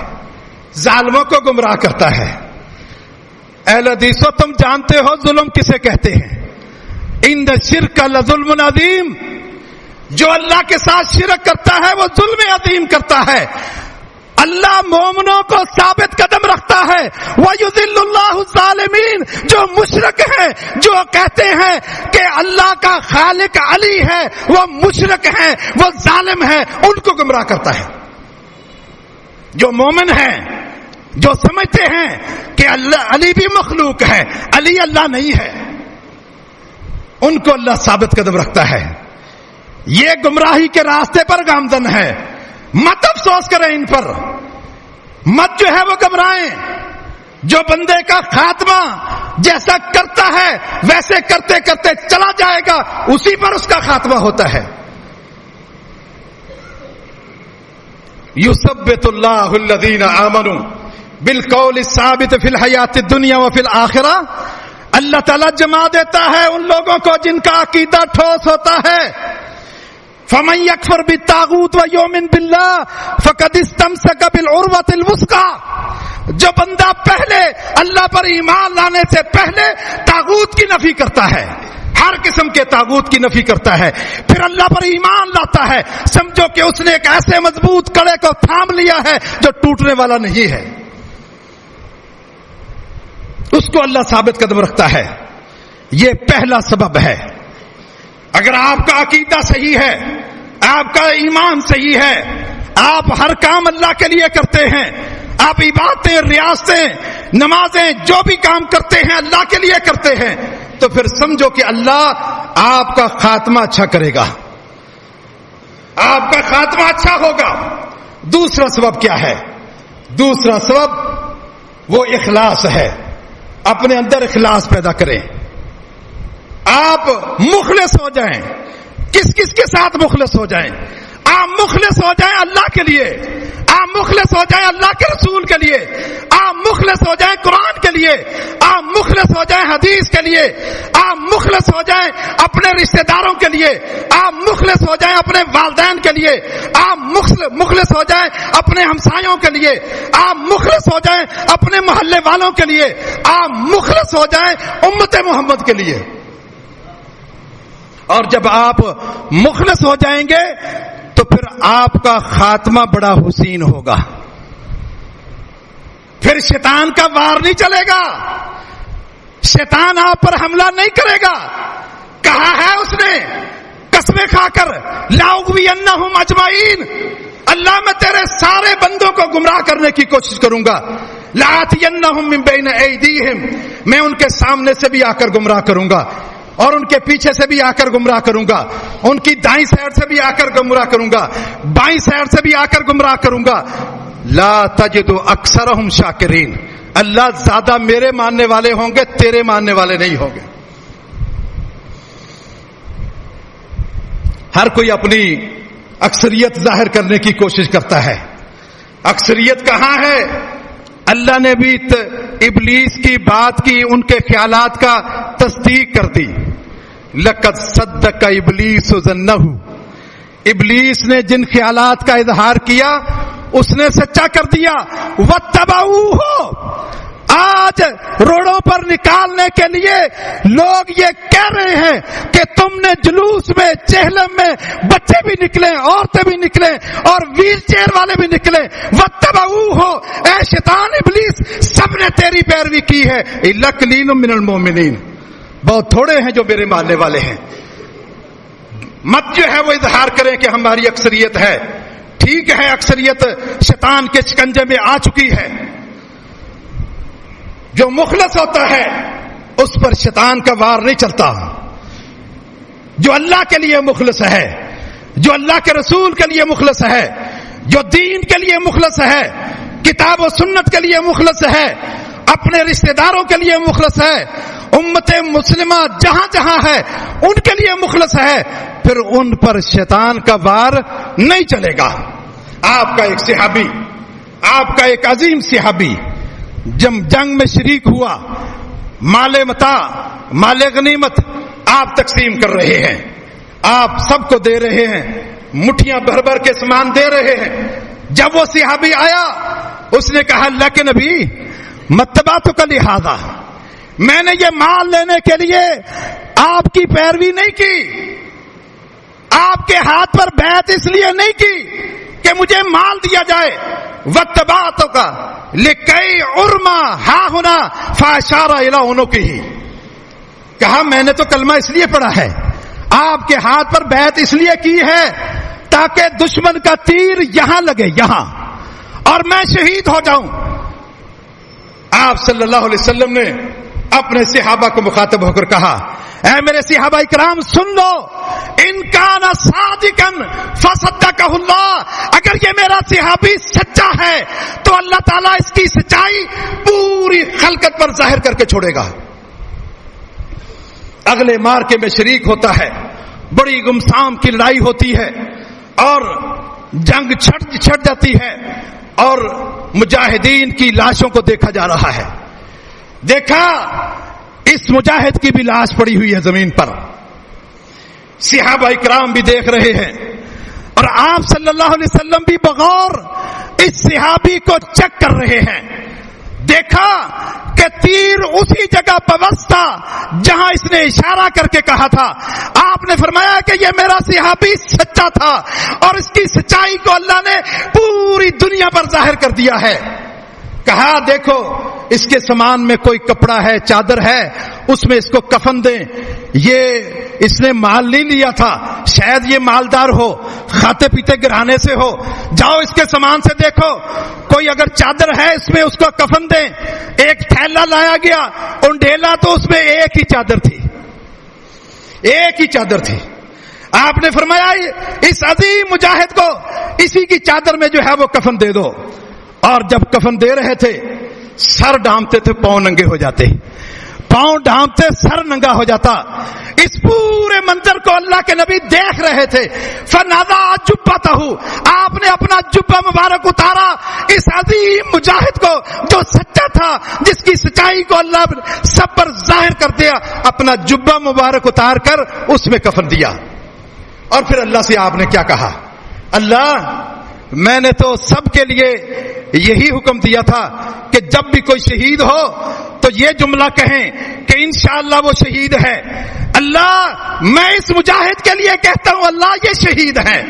ظالموں کو گمراہ کرتا ہے. اہل حدیثو، تم جانتے ہو ظلم کسے کہتے ہیں؟ ان الشرک لظلم عظیم. جو اللہ کے ساتھ شرک کرتا ہے وہ ظلم عظیم کرتا ہے. اللہ مومنوں کو ثابت قدم رکھتا ہے. وَيُذِلُّ اللَّهُ الظَّالِمِينَ، جو مشرک ہیں، جو کہتے ہیں کہ اللہ کا خالق علی ہے، وہ مشرک ہیں، وہ ظالم ہیں، ان کو گمراہ کرتا ہے. جو مومن ہیں، جو سمجھتے ہیں کہ اللہ علی بھی مخلوق ہے، علی اللہ نہیں ہے، ان کو اللہ ثابت قدم رکھتا ہے. یہ گمراہی کے راستے پر گامزن ہے. مت افسوس کریں ان پر، مت جو ہے وہ گھبرائیں. جو بندے کا خاتمہ جیسا کرتا ہے ویسے کرتے کرتے چلا جائے گا، اسی پر اس کا خاتمہ ہوتا ہے. یثبت اللہ الذین آمنوا بالقول الثابت فی الحیات الدنیا وفی الآخرہ. اللہ تعالیٰ جما دیتا ہے ان لوگوں کو جن کا عقیدہ ٹھوس ہوتا ہے. فَمَن يَكْفُرْ بِالطَّاغُوتِ وَيُؤْمِنْ بِاللَّهِ فَقَدِ اسْتَمْسَكَ بِالْعُرْوَةِ الْوُثْقَىٰ. جو بندہ پہلے اللہ پر ایمان لانے سے پہلے طاغوت کی نفی کرتا ہے، ہر قسم کے طاغوت کی نفی کرتا ہے، پھر اللہ پر ایمان لاتا ہے، سمجھو کہ اس نے ایک ایسے مضبوط کڑے کو تھام لیا ہے جو ٹوٹنے والا نہیں ہے. اس کو اللہ ثابت قدم رکھتا ہے. یہ پہلا سبب ہے. اگر آپ کا عقیدہ صحیح ہے، آپ کا ایمان صحیح ہے، آپ ہر کام اللہ کے لیے کرتے ہیں، آپ عبادتیں، ریاستیں، نمازیں، جو بھی کام کرتے ہیں اللہ کے لیے کرتے ہیں، تو پھر سمجھو کہ اللہ آپ کا خاتمہ اچھا کرے گا، آپ کا خاتمہ اچھا ہوگا. دوسرا سبب کیا ہے؟ دوسرا سبب وہ اخلاص ہے. اپنے اندر اخلاص پیدا کریں. آپ مخلص ہو جائیں. کس کس کے ساتھ مخلص ہو جائیں؟ آپ مخلص ہو جائیں اللہ کے لیے، آپ مخلص ہو جائیں اللہ کے رسول کے لیے، آپ مخلص ہو جائیں قرآن کے لیے، آپ مخلص ہو جائیں حدیث کے لیے، آپ مخلص ہو جائیں اپنے رشتہ داروں کے لیے، آپ مخلص ہو جائیں اپنے والدین کے لیے، آپ مخلص ہو جائیں اپنے ہمسایوں کے لیے، آپ مخلص ہو جائیں اپنے محلے والوں کے لیے، آپ مخلص ہو جائیں امت محمد کے لیے. اور جب آپ مخلص ہو جائیں گے تو پھر آپ کا خاتمہ بڑا حسین ہوگا. پھر شیطان کا وار نہیں چلے گا، شیطان آپ پر حملہ نہیں کرے گا. کہا ہے اس نے قسمیں کھا کر، لَأُغْوِيَنَّهُمْ أَجْمَعِينَ، اللہ میں تیرے سارے بندوں کو گمراہ کرنے کی کوشش کروں گا. لَآتِيَنَّهُمْ مِنْ بَيْنِ أَيْدِيهِمْ، میں ان کے سامنے سے بھی آ کر گمراہ کروں گا، اور ان کے پیچھے سے بھی آ کر گمراہ کروں گا، ان کی دائیں سائڈ سے بھی آ کر گمراہ کروں گا، بائیں سائڈ سے بھی آ کر گمراہ کروں گا. لا تجد اکثرہم شاکرین، اللہ زیادہ میرے ماننے والے ہوں گے، تیرے ماننے والے نہیں ہوں گے. ہر کوئی اپنی اکثریت ظاہر کرنے کی کوشش کرتا ہے. اکثریت کہاں ہے؟ اللہ نے بھی ابلیس کی بات کی، ان کے خیالات کا تصدیق کر دی. لقد صدق ابلیس ظنہ، ابلیس نے جن خیالات کا اظہار کیا اس نے سچا کر دیا. واتبعوہ، آج روڑوں پر نکالنے کے لیے لوگ یہ کہہ رہے ہیں کہ تم نے جلوس میں، چہلم میں بچے بھی نکلے، عورتیں بھی نکلے، اور ویل چیئر والے بھی نکلے. واتبعوہ، اے شیطان ابلیس، سب نے تیری پیروی کی ہے. الا قلیل من المؤمنین، بہت تھوڑے ہیں جو میرے ماننے والے ہیں. مت جو ہے وہ اظہار کریں کہ ہماری اکثریت ہے. ٹھیک ہے، اکثریت شیطان کے شکنجے میں آ چکی ہے. جو مخلص ہوتا ہے اس پر شیطان کا وار نہیں چلتا. جو اللہ کے لیے مخلص ہے، جو اللہ کے رسول کے لیے مخلص ہے، جو دین کے لیے مخلص ہے، کتاب و سنت کے لیے مخلص ہے، اپنے رشتہ داروں کے لیے مخلص ہے، امت مسلمہ جہاں جہاں ہے ان کے لیے مخلص ہے، پھر ان پر شیطان کا وار نہیں چلے گا. آپ کا ایک صحابی، آپ کا ایک عظیم صحابی جنگ میں شریک ہوا، مال متاع، مال غنیمت آپ تقسیم کر رہے ہیں، آپ سب کو دے رہے ہیں، مٹھیاں بھر بھر کے سامان دے رہے ہیں. جب وہ صحابی آیا اس نے کہا اللہ کے نبی متباتو کا لہذا، میں نے یہ مال لینے کے لیے آپ کی پیروی نہیں کی، آپ کے ہاتھ پر بیعت اس لیے نہیں کی کہ مجھے مال دیا جائے. وتباتو کا لکئی ارما ہا ہونا فاشارہ الی عنقہ، کہا میں نے تو کلمہ اس لیے پڑھا ہے، آپ کے ہاتھ پر بیعت اس لیے کی ہے تاکہ دشمن کا تیر یہاں لگے، یہاں، اور میں شہید ہو جاؤں. آپ صلی اللہ علیہ وسلم نے اپنے صحابہ کو مخاطب ہو کر کہا اے میرے صحابہ اکرام سن لو، ان کان صادقا فصدقہ اللہ، اگر یہ میرا صحابی سچا ہے تو اللہ تعالیٰ اس کی سچائی پوری خلقت پر ظاہر کر کے چھوڑے گا. اگلے مارکے میں شریک ہوتا ہے، بڑی گمسام کی لڑائی ہوتی ہے اور جنگ چھڑ جاتی ہے اور مجاہدین کی لاشوں کو دیکھا جا رہا ہے. دیکھا اس مجاہد کی بھی لاش پڑی ہوئی ہے زمین پر، صحابہ اکرام بھی دیکھ رہے ہیں اور آپ صلی اللہ علیہ وسلم بھی بغور اس صحابی کو چیک کر رہے ہیں. دیکھا کہ تیر اسی جگہ پوست تھا جہاں اس نے اشارہ کر کے کہا تھا. آپ نے فرمایا کہ یہ میرا صحابی سچا تھا اور اس کی سچائی کو اللہ نے پوری دنیا پر ظاہر کر دیا ہے. کہا دیکھو اس کے سامان میں کوئی کپڑا ہے، چادر ہے، اس میں اس کو کفن دیں. یہ اس نے مال نہیں لیا تھا، شاید یہ مالدار ہو، کھاتے پیتے گھرانے سے ہو. جاؤ اس کے سامان سے دیکھو کوئی اگر چادر ہے اس میں اس کو کفن دیں. ایک تھیلا لایا گیا، انڈیلا تو اس میں ایک ہی چادر تھی، ایک ہی چادر تھی. آپ نے فرمایا اس عظیم مجاہد کو اسی کی چادر میں جو ہے وہ کفن دے دو. اور جب کفن دے رہے تھے سر ڈھانپتے تھے، پاؤں ننگے ہو جاتے، پاؤں ڈھانپتے سر ننگا ہو جاتا. اس پورے منظر کو اللہ کے نبی دیکھ رہے تھے. فنادى جبته، آپ نے اپنا جبہ مبارک اتارا اس عظیم مجاہد کو جو سچا تھا، جس کی سچائی کو اللہ سب پر ظاہر کر دیا. اپنا جبہ مبارک اتار کر اس میں کفن دیا. اور پھر اللہ سے آپ نے کیا کہا؟ اللہ میں نے تو سب کے لیے یہی حکم دیا تھا کہ جب بھی کوئی شہید ہو تو یہ جملہ کہیں کہ انشاءاللہ وہ شہید ہے. اللہ میں اس مجاہد کے لیے کہتا ہوں اللہ یہ شہید ہے،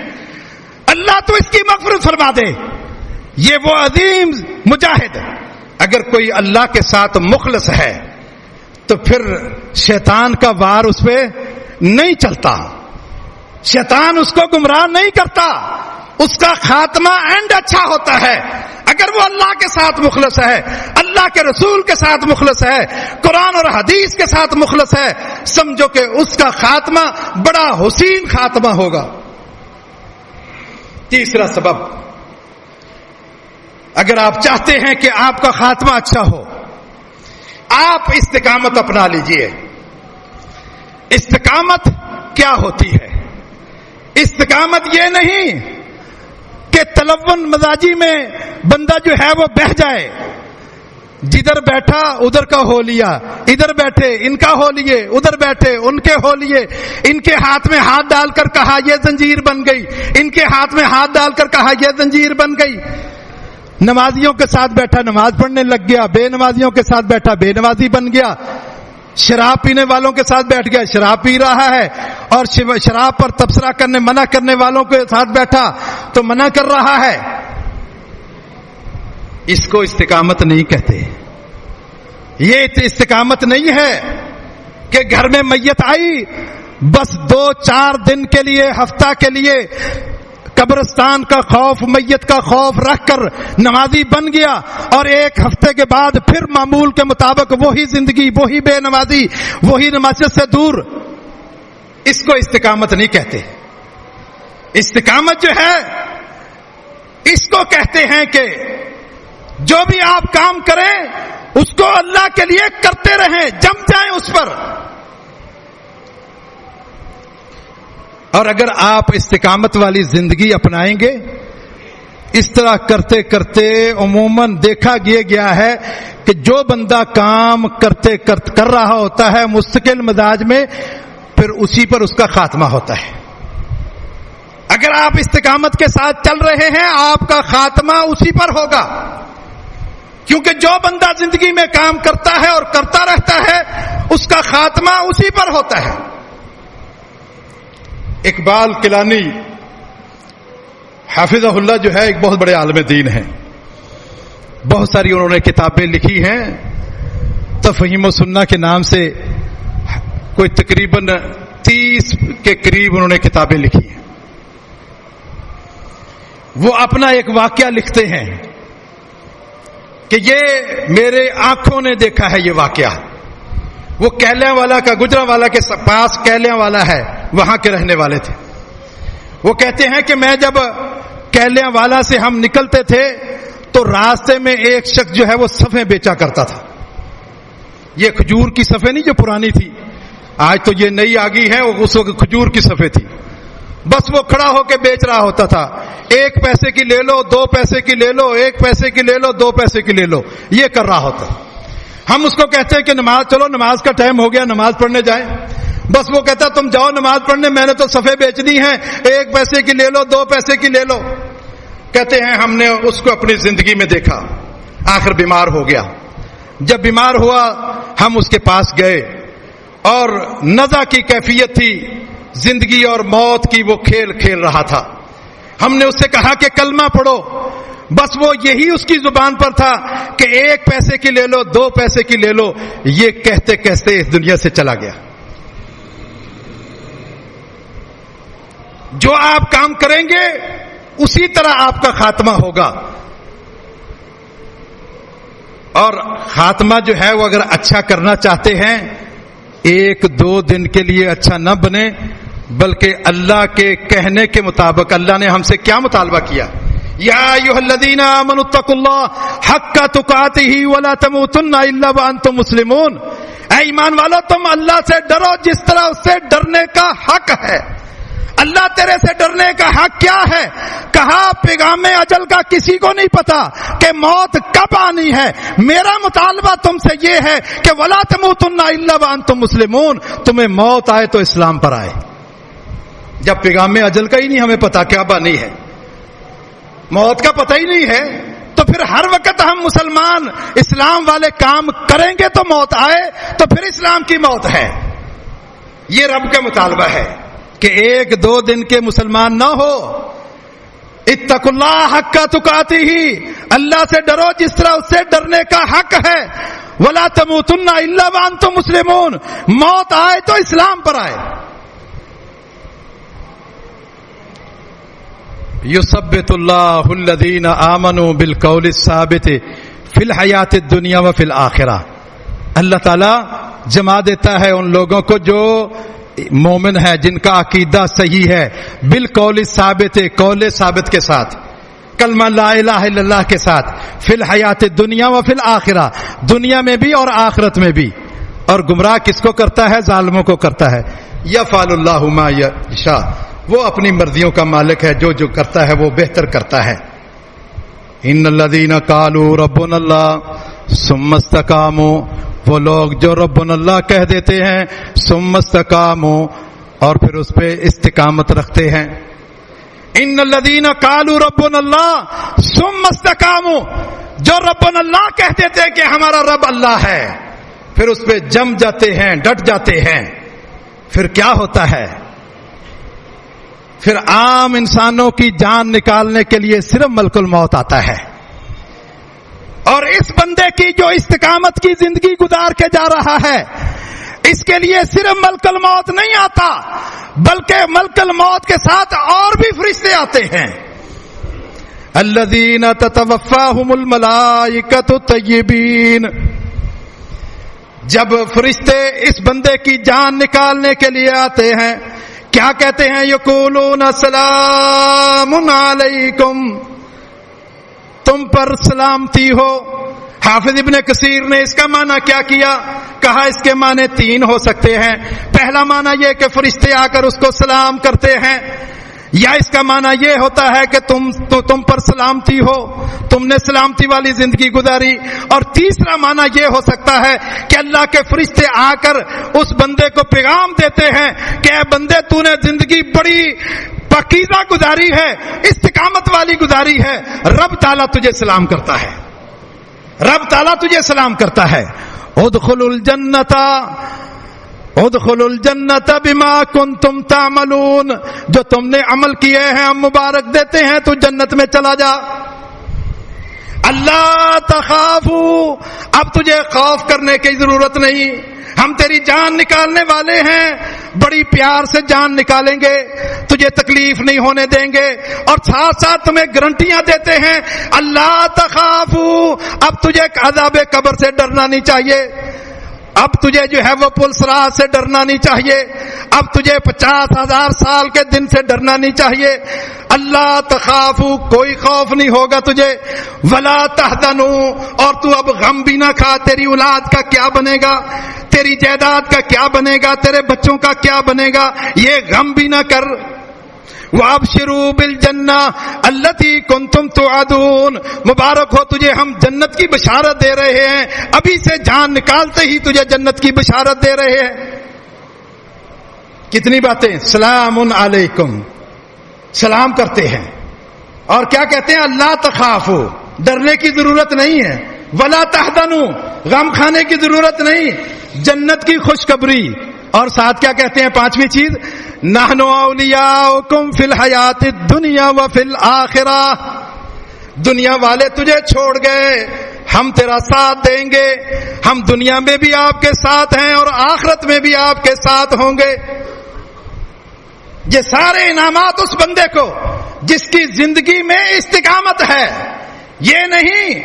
اللہ تو اس کی مغفرت فرما دے. یہ وہ عظیم مجاہد، اگر کوئی اللہ کے ساتھ مخلص ہے تو پھر شیطان کا وار اس پہ نہیں چلتا، شیطان اس کو گمراہ نہیں کرتا، اس کا خاتمہ اینڈ اچھا ہوتا ہے. اگر وہ اللہ کے ساتھ مخلص ہے، اللہ کے رسول کے ساتھ مخلص ہے، قرآن اور حدیث کے ساتھ مخلص ہے، سمجھو کہ اس کا خاتمہ بڑا حسین خاتمہ ہوگا. تیسرا سبب، اگر آپ چاہتے ہیں کہ آپ کا خاتمہ اچھا ہو، آپ استقامت اپنا لیجئے. استقامت کیا ہوتی ہے؟ استقامت یہ نہیں کہ تلون مزاجی میں بندہ جو ہے وہ بہہ جائے، جدھر بیٹھا ادھر کا ہو لیا، ادھر بیٹھے ان کا ہو لیے، ادھر بیٹھے ان کے ہو لیے، ان کے ہاتھ میں ہاتھ ڈال کر کہا یہ زنجیر بن گئی، ان کے ہاتھ میں ہاتھ ڈال کر کہا یہ زنجیر بن گئی. نمازیوں کے ساتھ بیٹھا نماز پڑھنے لگ گیا، بے نمازیوں کے ساتھ بیٹھا بے نمازی بن گیا، شراب پینے والوں کے ساتھ بیٹھ گیا شراب پی رہا ہے، اور شراب پر تبصرہ کرنے منع کرنے والوں کے ساتھ بیٹھا تو منع کر رہا ہے. اس کو استقامت نہیں کہتے، یہ استقامت نہیں ہے. کہ گھر میں میت آئی، بس 2-4 دن کے لیے، ہفتہ کے لیے قبرستان کا خوف، میت کا خوف رکھ کر نمازی بن گیا، اور 1 ہفتے کے بعد پھر معمول کے مطابق وہی زندگی، وہی بے نمازی، وہی نماز سے دور، اس کو استقامت نہیں کہتے۔ استقامت جو ہے اس کو کہتے ہیں کہ جو بھی آپ کام کریں اس کو اللہ کے لیے کرتے رہیں، جم جائیں اس پر۔ اور اگر آپ استقامت والی زندگی اپنائیں گے، اس طرح کرتے کرتے عموماً دیکھا گیا ہے کہ جو بندہ کام کر رہا ہوتا ہے مستقل مزاج میں، پھر اسی پر اس کا خاتمہ ہوتا ہے۔ اگر آپ استقامت کے ساتھ چل رہے ہیں، آپ کا خاتمہ اسی پر ہوگا، کیونکہ جو بندہ زندگی میں کام کرتا ہے اور کرتا رہتا ہے اس کا خاتمہ اسی پر ہوتا ہے۔ اقبال کیلانی حافظہ اللہ جو ہے ایک بہت بڑے عالم دین ہیں، بہت ساری انہوں نے کتابیں لکھی ہیں، تفہیم و سنہ کے نام سے کوئی تقریباً 30 کے قریب انہوں نے کتابیں لکھی ہیں۔ وہ اپنا ایک واقعہ لکھتے ہیں کہ یہ میرے آنکھوں نے دیکھا ہے یہ واقعہ۔ وہ کیلیاں والا کا، گجرانوالہ کے پاس کیلیاں والا ہے، وہاں کے رہنے والے تھے۔ وہ کہتے ہیں کہ میں جب کیلیاں والا سے ہم نکلتے تھے تو راستے میں ایک شخص جو ہے وہ صفیں بیچا کرتا تھا۔ یہ کھجور کی صفیں نہیں جو پرانی تھی، آج تو یہ نئی آ گئی ہے، اس وقت کھجور کی صفیں تھی۔ بس وہ کھڑا ہو کے بیچ رہا ہوتا تھا، 1 پیسے کی لے لو، 2 پیسے کی لے لو، 1 پیسے کی لے لو، 2 پیسے کی لے لو، یہ کر رہا ہوتا۔ ہم اس کو کہتے ہیں کہ چلو نماز کا ٹائم ہو گیا، نماز پڑھنے جائیں۔ بس وہ کہتا تم جاؤ نماز پڑھنے، میں نے تو صفحے بیچنی ہیں، 1 پیسے کی لے لو، 2 پیسے کی لے لو۔ کہتے ہیں ہم نے اس کو اپنی زندگی میں دیکھا، آخر بیمار ہو گیا۔ جب بیمار ہوا ہم اس کے پاس گئے، اور نزع کی کیفیت تھی، زندگی اور موت کی وہ کھیل کھیل رہا تھا۔ ہم نے اس سے کہا کہ کلمہ پڑھو، بس وہ یہی اس کی زبان پر تھا کہ 1 پیسے کی لے لو، 2 پیسے کی لے لو، یہ کہتے کہتے اس دنیا سے چلا گیا۔ جو آپ کام کریں گے اسی طرح آپ کا خاتمہ ہوگا، اور خاتمہ جو ہے وہ اگر اچھا کرنا چاہتے ہیں 1-2 دن کے لیے اچھا نہ بنے، بلکہ اللہ کے کہنے کے مطابق اللہ نے ہم سے کیا مطالبہ کیا؟ یا ایھا الذین آمنوا اتقوا اللہ حق تقاتہ ولا تموتن الا وانتم مسلمون۔ اے ایمان والو، تم اللہ سے ڈرو جس طرح اس سے ڈرنے کا حق ہے۔ اللہ تیرے سے ڈرنے کا حق کیا ہے؟ کہا پیغام اجل کا کسی کو نہیں پتا کہ موت کب آنی ہے۔ میرا مطالبہ تم سے یہ ہے کہ ولا تموتن الا وانتم مسلمون، تمہیں موت آئے تو اسلام پر آئے۔ جب پیغام اجل کا ہی نہیں ہمیں پتا کیا بانی ہے، موت کا پتہ ہی نہیں ہے، تو پھر ہر وقت ہم مسلمان اسلام والے کام کریں گے تو موت آئے، تو پھر اسلام کی موت ہے۔ یہ رب کا مطالبہ ہے کہ 1-2 دن کے مسلمان نہ ہو۔ اتقوا اللہ حق تقاتہ، اللہ سے ڈرو جس طرح اس سے ڈرنے کا حق ہے۔ ولا تموتن الا وانتم مسلمون، موت آئے تو اسلام پر آئے۔ یثبت اللہ الذین آمنوا بالقول الثابت فی الحیات الدنیا وفی الآخرہ۔ اللہ تعالیٰ جما دیتا ہے ان لوگوں کو جو مومن ہے، جن کا عقیدہ صحیح ہے، بالقول ثابت، قول ثابت کے ساتھ، کلمہ لا الہ الا اللہ کے ساتھ، فی الحیات الدنیا وفی الآخرہ، دنیا میں بھی اور آخرت میں بھی۔ اور گمراہ کس کو کرتا ہے؟ ظالموں کو کرتا ہے۔ یفعل اللہ ما یشاء، وہ اپنی مرضیوں کا مالک ہے، جو جو کرتا ہے وہ بہتر کرتا ہے۔ ان الذین قالوا ربنا اللہ ثم استقاموا، وہ لوگ جو ربنا اللہ کہہ دیتے ہیں ثم استقاموا، اور پھر اس پہ استقامت رکھتے ہیں۔ ان الذین قالوا ربنا اللہ ثم استقاموا، جو ربنا اللہ کہہ دیتے ہیں کہ ہمارا رب اللہ ہے، پھر اس پہ جم جاتے ہیں، ڈٹ جاتے ہیں، پھر کیا ہوتا ہے؟ پھر عام انسانوں کی جان نکالنے کے لیے صرف ملک الموت آتا ہے، اور اس بندے کی جو استقامت کی زندگی گزار کے جا رہا ہے، اس کے لیے صرف ملک الموت نہیں آتا بلکہ ملک الموت کے ساتھ اور بھی فرشتے آتے ہیں. الذین تتوفاہم الملائکۃ الطیبین. جب فرشتے اس بندے کی جان نکالنے کے لیے آتے ہیں کیا کہتے ہیں؟ یقولون سلام علیکم، تم پر سلامتی ہو. حافظ ابن کثیر نے اس کا معنی کیا کیا؟ کہا اس کے معنی تین ہو سکتے ہیں. پہلا معنی یہ کہ فرشتے آ کر اس کو سلام کرتے ہیں، یا اس کا معنی یہ ہوتا ہے کہ تم پر سلامتی ہو، تم نے سلامتی والی زندگی گزاری. اور تیسرا معنی یہ ہو سکتا ہے کہ اللہ کے فرشتے آ کر اس بندے کو پیغام دیتے ہیں کہ اے بندے تو نے زندگی بڑی پاکیزہ گزاری ہے، استقامت والی گزاری ہے، رب تعالیٰ تجھے سلام کرتا ہے، رب تعالیٰ تجھے سلام کرتا ہے. ادخلوا الجنت بما کنتم تعملون، جو تم نے عمل کیے ہیں ہم مبارک دیتے ہیں، تو جنت میں چلا جا. اللہ تخافوا، اب تجھے خوف کرنے کی ضرورت نہیں، ہم تیری جان نکالنے والے ہیں، بڑی پیار سے جان نکالیں گے، تجھے تکلیف نہیں ہونے دیں گے، اور ساتھ ساتھ تمہیں گارنٹیاں دیتے ہیں. اللہ تخافوا، اب تجھے عذاب قبر سے ڈرنا نہیں چاہیے، اب تجھے جو ہے وہ پل صراط سے ڈرنا نہیں چاہیے، اب تجھے 50,000 سال کے دن سے ڈرنا نہیں چاہیے. اللہ تخافوا، کوئی خوف نہیں ہوگا تجھے. ولا تحزنوا، اور تو اب غم بھی نہ کھا، تیری اولاد کا کیا بنے گا، تیری جائیداد کا کیا بنے گا، تیرے بچوں کا کیا بنے گا، یہ غم بھی نہ کر. وَأَبْشِرُوا بِالْجَنَّةِ الَّتِي كُنْتُمْ تُوعَدُونَ، مبارک ہو تجھے، ہم جنت کی بشارت دے رہے ہیں، ابھی سے جان نکالتے ہی تجھے جنت کی بشارت دے رہے ہیں. کتنی باتیں، سلام علیکم، سلام کرتے ہیں. اور کیا کہتے ہیں؟ اللہ تخافوا، ڈرنے کی ضرورت نہیں ہے. ولا تحزنوا، غم کھانے کی ضرورت نہیں، جنت کی خوشخبری. اور ساتھ کیا کہتے ہیں؟ پانچویں چیز، نحن اولیاؤکم فی الحیات الدنیا وفی الآخرہ، دنیا والے تجھے چھوڑ گئے، ہم تیرا ساتھ دیں گے، ہم دنیا میں بھی آپ کے ساتھ ہیں اور آخرت میں بھی آپ کے ساتھ ہوں گے. یہ سارے انعامات اس بندے کو جس کی زندگی میں استقامت ہے. یہ نہیں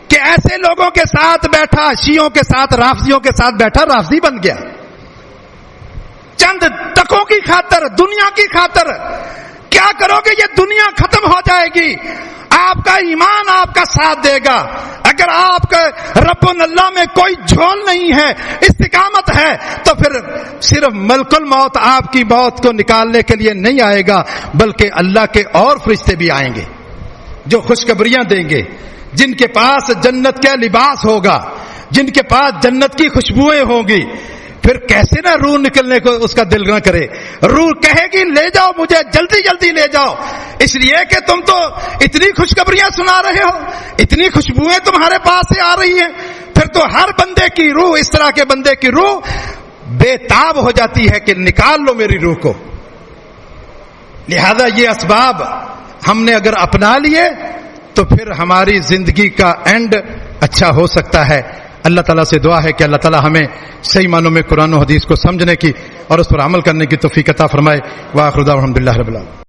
کہ ایسے لوگوں کے ساتھ بیٹھا، شیعوں کے ساتھ، رافضیوں کے ساتھ بیٹھا، رافضی بن گیا، چند ٹکوں کی خاطر، دنیا کی خاطر. کیا کرو گے؟ یہ دنیا ختم ہو جائے گی، آپ کا ایمان آپ کا ساتھ دے گا. اگر آپ کا رب اللہ میں کوئی جھول نہیں ہے، استقامت ہے، تو پھر صرف ملک الموت آپ کی موت کو نکالنے کے لیے نہیں آئے گا، بلکہ اللہ کے اور فرشتے بھی آئیں گے جو خوشخبریاں دیں گے، جن کے پاس جنت کا لباس ہوگا، جن کے پاس جنت کی خوشبوئیں ہوں گی. پھر کیسے نہ روح نکلنے کو اس کا دل نہ کرے. روح کہے گی لے جاؤ مجھے، جلدی جلدی لے جاؤ، اس لیے کہ تم تو اتنی خوشخبریاں سنا رہے ہو، اتنی خوشبوئیں تمہارے پاس سے آ رہی ہیں. پھر تو ہر بندے کی روح، اس طرح کے بندے کی روح بے تاب ہو جاتی ہے کہ نکال لو میری روح کو. لہذا یہ اسباب ہم نے اگر اپنا لیے تو پھر ہماری زندگی کا اینڈ اچھا ہو سکتا ہے. اللہ تعالیٰ سے دعا ہے کہ اللہ تعالیٰ ہمیں صحیح معنوں میں قرآن و حدیث کو سمجھنے کی اور اس پر عمل کرنے کی توفیق عطا فرمائے. وآخر دعوانا الحمدللہ رب العالمین.